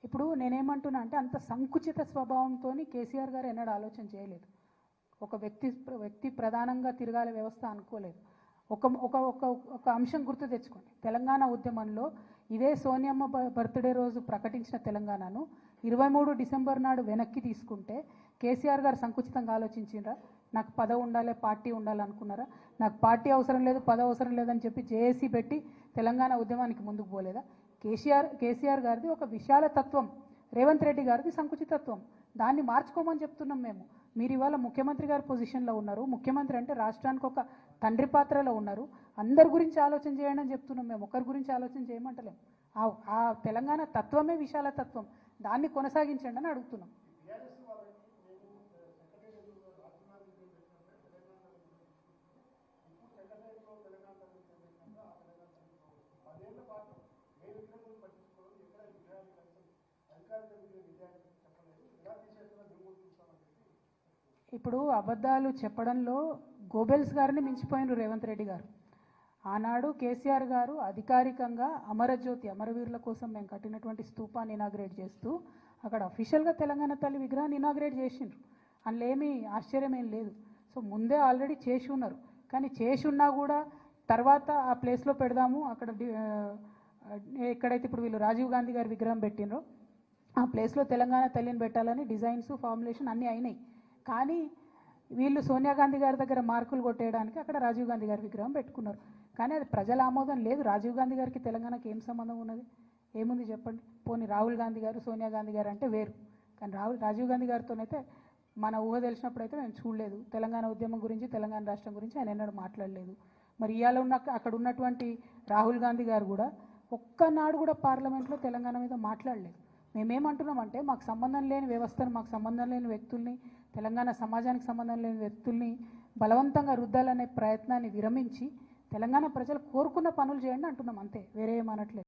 ఇప్పుడు నేనేమంటున్నా అంటే అంత సంకుచిత స్వభావంతో కేసీఆర్ గారు ఎన్నడూ ఆలోచన చేయలేదు. ఒక వ్యక్తి ప్రధానంగా తిరగాల వ్యవస్థ అనుకోలేదు. ఒక ఒక ఒక ఒక అంశం గుర్తు తెచ్చుకోండి. తెలంగాణ ఉద్యమంలో ఇదే సోనియమ్మ బర్త్డే రోజు ప్రకటించిన తెలంగాణను 23 డిసెంబర్ నాడు వెనక్కి తీసుకుంటే కేసీఆర్ గారు సంకుచితంగా ఆలోచించిండ్రా? నాకు పదవి ఉండాలి, పార్టీ ఉండాలనుకున్నారా? నాకు పార్టీ అవసరం లేదు, పదవి అవసరం లేదని చెప్పి జేఏసీ పెట్టి తెలంగాణ ఉద్యమానికి ముందుకు పోలేదా? కేసీఆర్ గారిది ఒక విశాల తత్వం, రేవంత్ రెడ్డి గారిది సంకుచితత్వం. దాన్ని మార్చుకోమని చెప్తున్నాం మేము. మీరు ఇవాళ ముఖ్యమంత్రి గారి పొజిషన్లో ఉన్నారు. ముఖ్యమంత్రి అంటే రాష్ట్రానికి ఒక తండ్రి పాత్రలో ఉన్నారు. అందరి గురించి ఆలోచన చేయండి అని చెప్తున్నాం మేము. ఒకరి గురించి ఆలోచన చేయమంటలేం. ఆ తెలంగాణ తత్వమే విశాల తత్వం. దాన్ని కొనసాగించండి అని అడుగుతున్నాం. ఇప్పుడు అబద్ధాలు చెప్పడంలో గోబెల్స్ గారిని మించిపోయినారు రేవంత్ రెడ్డి గారు. ఆనాడు కేసీఆర్ గారు అధికారికంగా అమరజ్యోతి అమరవీరుల కోసం మేము కట్టినటువంటి స్తూపాన్ని ఇనాగ్రేట్ చేస్తూ అక్కడ అఫీషియల్గా తెలంగాణ తల్లి విగ్రహాన్ని ఇనాగ్రేట్ చేసిండ్రు. అందులో ఏమీ ఆశ్చర్యం ఏం లేదు. సో ముందే ఆల్రెడీ చేసి ఉన్నారు. కానీ చేసి ఉన్నా కూడా తర్వాత ఆ ప్లేస్లో పెడదాము, అక్కడ ఎక్కడైతే ఇప్పుడు వీళ్ళు రాజీవ్ గాంధీ గారి విగ్రహం పెట్టినరో ఆ ప్లేస్లో తెలంగాణ తల్లిని పెట్టాలని డిజైన్స్ ఫార్ములేషన్ అన్నీ అయినాయి. కానీ వీళ్ళు సోనియా గాంధీ గారి దగ్గర మార్కులు కొట్టేయడానికి అక్కడ రాజీవ్ గాంధీ గారి విగ్రహం పెట్టుకున్నారు. కానీ అది ప్రజల ఆమోదం లేదు. రాజీవ్ గాంధీ గారికి తెలంగాణకి ఏం సంబంధం ఉన్నది? ఏముంది చెప్పండి. పోనీ రాహుల్ గాంధీ గారు, సోనియా గాంధీ గారు అంటే వేరు. కానీ రాజీవ్ గాంధీ గారితోనైతే మన ఊహ తెలిసినప్పుడు అయితే మేము చూడలేదు. తెలంగాణ ఉద్యమం గురించి, తెలంగాణ రాష్ట్రం గురించి ఆయన ఎన్నడూ మాట్లాడలేదు. మరి ఇవాళ అక్కడ ఉన్నటువంటి రాహుల్ గాంధీ గారు కూడా ఒక్కనాడు కూడా పార్లమెంట్లో తెలంగాణ మీద మాట్లాడలేదు. మేమేమంటున్నామంటే మాకు సంబంధం లేని వ్యవస్థను, మాకు సంబంధం లేని వ్యక్తుల్ని, తెలంగాణ సమాజానికి సంబంధం లేని వ్యక్తుల్ని బలవంతంగా రుద్దాలనే ప్రయత్నాన్ని విరమించి తెలంగాణ ప్రజలు కోరుకున్న పనులు చేయండి అంటున్నాం. అంతే, వేరే ఏమనట్లేదు.